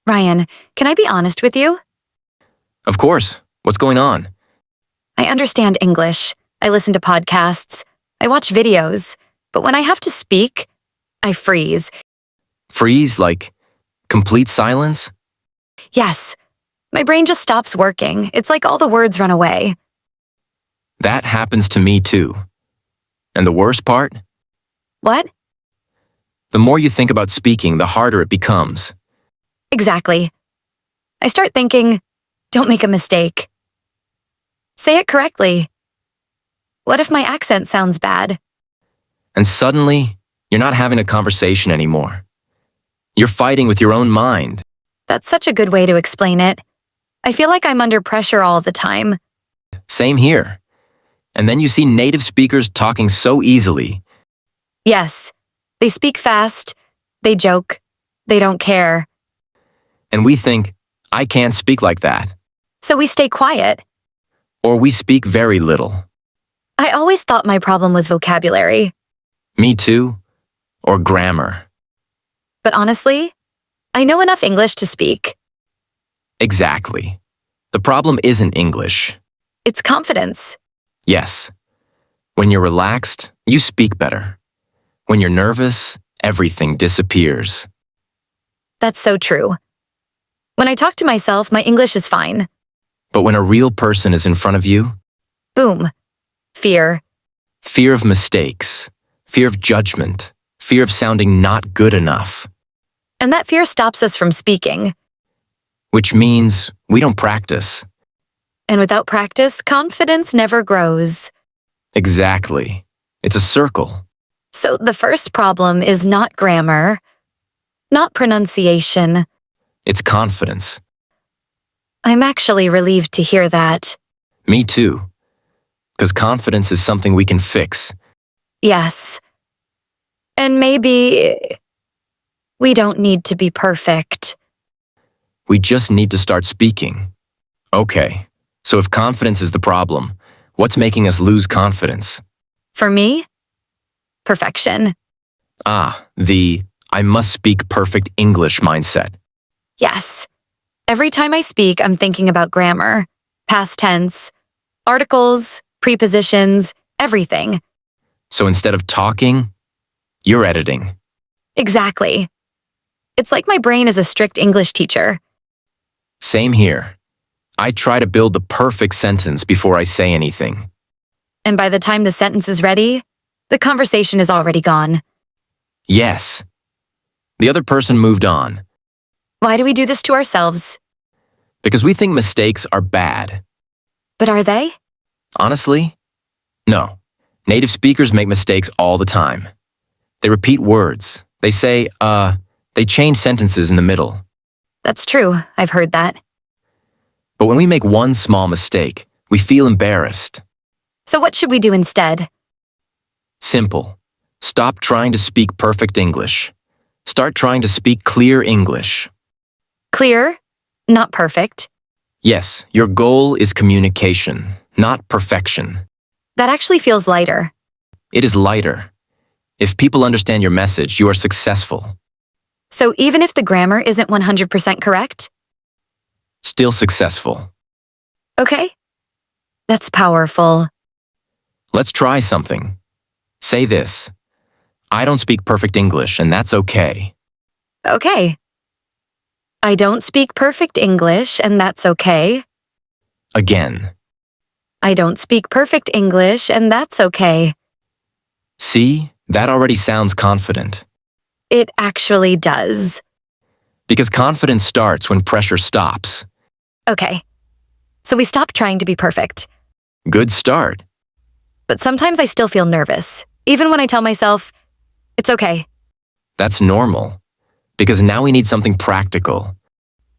Ryan, can I be honest with you? Of course. What's going on? I understand English. I listen to podcasts. I watch videos. But when I have to speak, I freeze. Freeze, like complete silence? Yes. My brain just stops working. It's like all the words run away. That happens to me too. And the worst part? What? The more you think about speaking, the harder it becomes. Exactly. I start thinking, don't make a mistake. Say it correctly. What if my accent sounds bad? And suddenly, you're not having a conversation anymore. You're fighting with your own mind. That's such a good way to explain it. I feel like I'm under pressure all the time. Same here. And then you see native speakers talking so easily. Yes, they speak fast, they joke, they don't care. And we think, I can't speak like that. So we stay quiet. Or we speak very little. I always thought my problem was vocabulary. Me too. Or grammar. But honestly, I know enough English to speak. Exactly. The problem isn't English. It's confidence. Yes. When you're relaxed, you speak better. When you're nervous, everything disappears. That's so true. When I talk to myself, my English is fine. But when a real person is in front of you, Boom. Fear. fear of mistakes, fear of judgment, fear of sounding not good enough, And that fear stops us from speaking. which means we don't practice. And without practice, confidence never grows. Exactly. It's a circle. So the first problem is not grammar, not pronunciation. It's confidence. I'm actually relieved to hear that. Me too. Because confidence is something we can fix. Yes. And maybe we don't need to be perfect. We just need to start speaking. Okay, so if confidence is the problem, what's making us lose confidence? For me, perfection. The I must speak perfect English mindset. Yes. Every time I speak, I'm thinking about grammar, past tense, articles, prepositions, everything. So instead of talking, you're editing. Exactly. It's like my brain is a strict English teacher. Same here. I try to build the perfect sentence before I say anything. And by the time the sentence is ready, the conversation is already gone. Yes. The other person moved on Why do we do this to ourselves? because we think mistakes are bad. But are they? Honestly, no. Native speakers make mistakes all the time. They repeat words. They say, they change sentences in the middle. That's true. I've heard that. But when we make one small mistake, we feel embarrassed. So what should we do instead? Simple. Stop trying to speak perfect English. Start trying to speak clear English. Clear, not perfect. Yes, your goal is communication, not perfection. That actually feels lighter. It is lighter. If people understand your message, you are successful. So even if the grammar isn't 100% correct? Still successful. Okay. That's powerful. Let's try something. Say this. I don't speak perfect English, and that's okay. Okay. I don't speak perfect English, and that's okay. Again. I don't speak perfect English, and that's okay. See, that already sounds confident. It actually does. Because confidence starts when pressure stops. Okay. So we stop trying to be perfect. Good start. But sometimes I still feel nervous, even when I tell myself, it's okay. That's normal. Because now we need something practical.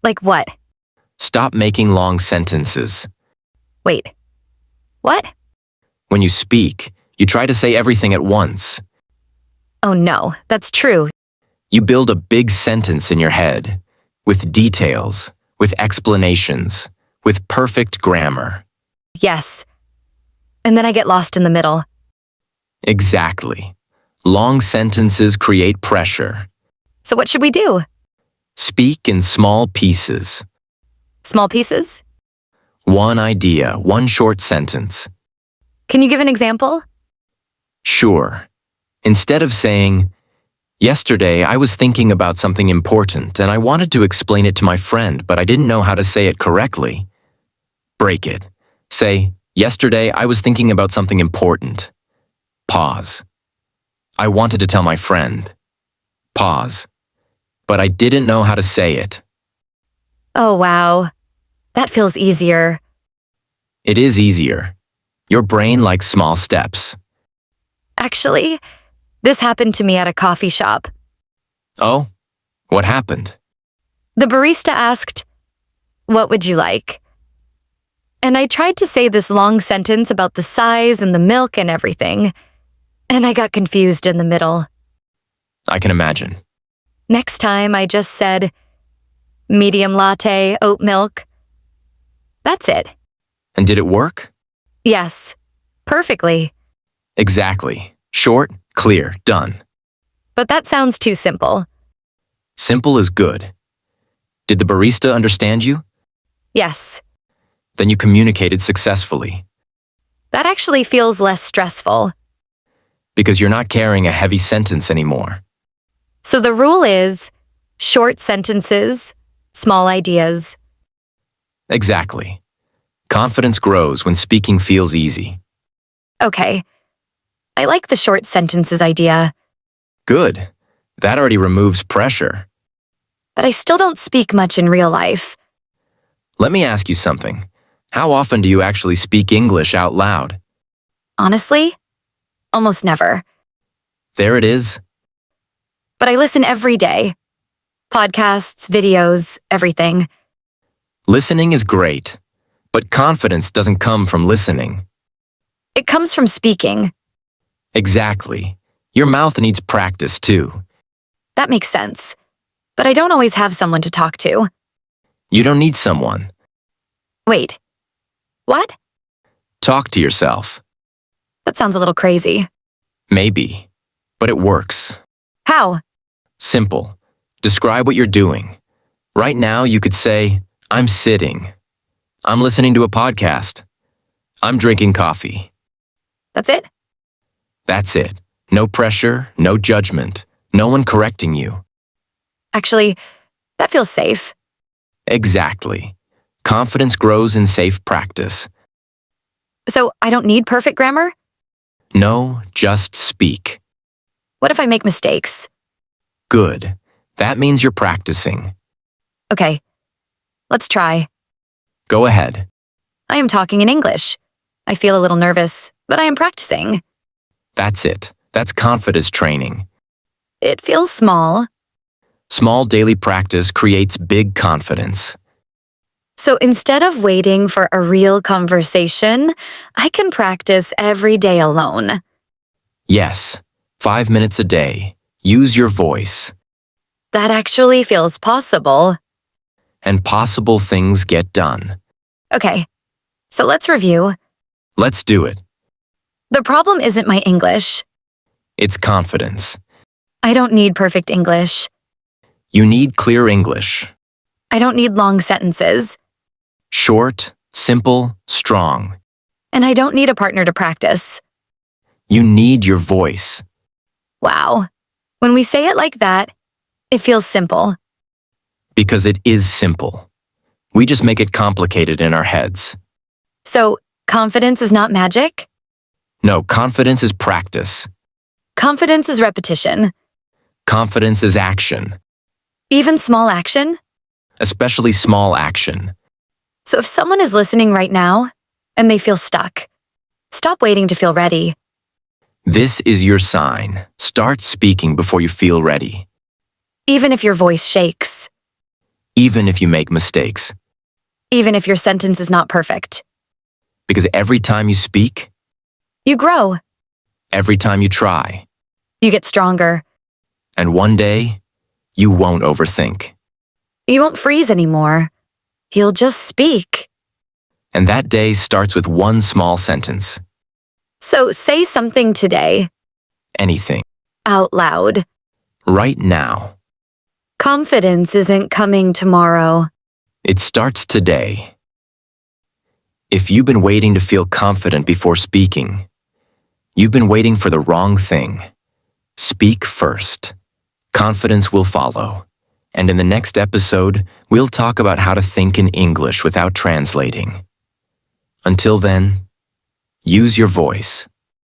Like what? Stop making long sentences. Wait. What? When you speak, you try to say everything at once. Oh no, that's true. You build a big sentence in your head, with details, with explanations, with perfect grammar. Yes. And then I get lost in the middle. Exactly. Long sentences create pressure. So what should we do? Speak in small pieces. Small pieces? One idea, one short sentence. Can you give an example? Sure. Instead of saying, "Yesterday I was thinking about something important and I wanted to explain it to my friend, but I didn't know how to say it correctly." Break it. Say, "Yesterday I was thinking about something important." Pause. "I wanted to tell my friend." Pause. "But I didn't know how to say it." Oh, wow. That feels easier. It is easier. Your brain likes small steps. Actually, this happened to me at a coffee shop. Oh? What happened? The barista asked, "What would you like?" And I tried to say this long sentence about the size and the milk and everything, and I got confused in the middle. I can imagine. Next time, I just said, "Medium latte, oat milk." That's it. And did it work? Yes, perfectly. Exactly. Short, clear, done. But that sounds too simple. Simple is good. Did the barista understand you? Yes, Then you communicated successfully that actually feels less stressful. because you're not carrying a heavy sentence anymore. So the rule is short sentences, small ideas. Exactly. Confidence grows when speaking feels easy. Okay, I like the short sentences idea, Good. That already removes pressure. but I still don't speak much in real life. Let me ask you something. How often do you actually speak English out loud? Honestly, almost never. There it is. But I listen every day. Podcasts, videos, everything. Listening is great, but confidence doesn't come from listening. It comes from speaking. Exactly. Your mouth needs practice too. That makes sense. But I don't always have someone to talk to. You don't need someone. Wait. What? Talk to yourself. That sounds a little crazy. Maybe. But it works. How? Simple. Describe what you're doing. Right now, you could say, "I'm sitting. I'm listening to a podcast. I'm drinking coffee." That's it? That's it. No pressure, no judgment, no one correcting you. Actually, that feels safe. Exactly. Confidence grows in safe practice. So I don't need perfect grammar? No, just speak. What if I make mistakes? Good. That means you're practicing. Okay, let's try. Go ahead. I am talking in English. I feel a little nervous, but I am practicing. That's it. That's confidence training. It feels small. Small daily practice creates big confidence. So instead of waiting for a real conversation, I can practice every day alone. Yes, 5 minutes a day. Use your voice. That actually feels possible. And possible things get done. Okay, so let's review. Let's do it. The problem isn't my English. It's confidence. I don't need perfect English. You need clear English. I don't need long sentences. Short, simple, strong. And I don't need a partner to practice. You need your voice. Wow. When we say it like that, it feels simple. Because it is simple. We just make it complicated in our heads. So, confidence is not magic? No, confidence is practice. Confidence is repetition. Confidence is action, Even small action? especially small action. So if someone is listening right now and they feel stuck, stop waiting to feel ready. This is your sign. Start speaking before you feel ready, Even if your voice shakes. even if you make mistakes. Even if your sentence is not perfect. Because every time you speak, You grow. every time you try, You get stronger. and one day, you won't overthink. You won't freeze anymore. You'll just speak. And that day starts with one small sentence. So say something today, Anything. out loud. Right now. Confidence isn't coming tomorrow. It starts today. If you've been waiting to feel confident before speaking, you've been waiting for the wrong thing. Speak first. Confidence will follow. And in the next episode, we'll talk about how to think in English without translating. Until then, use your voice.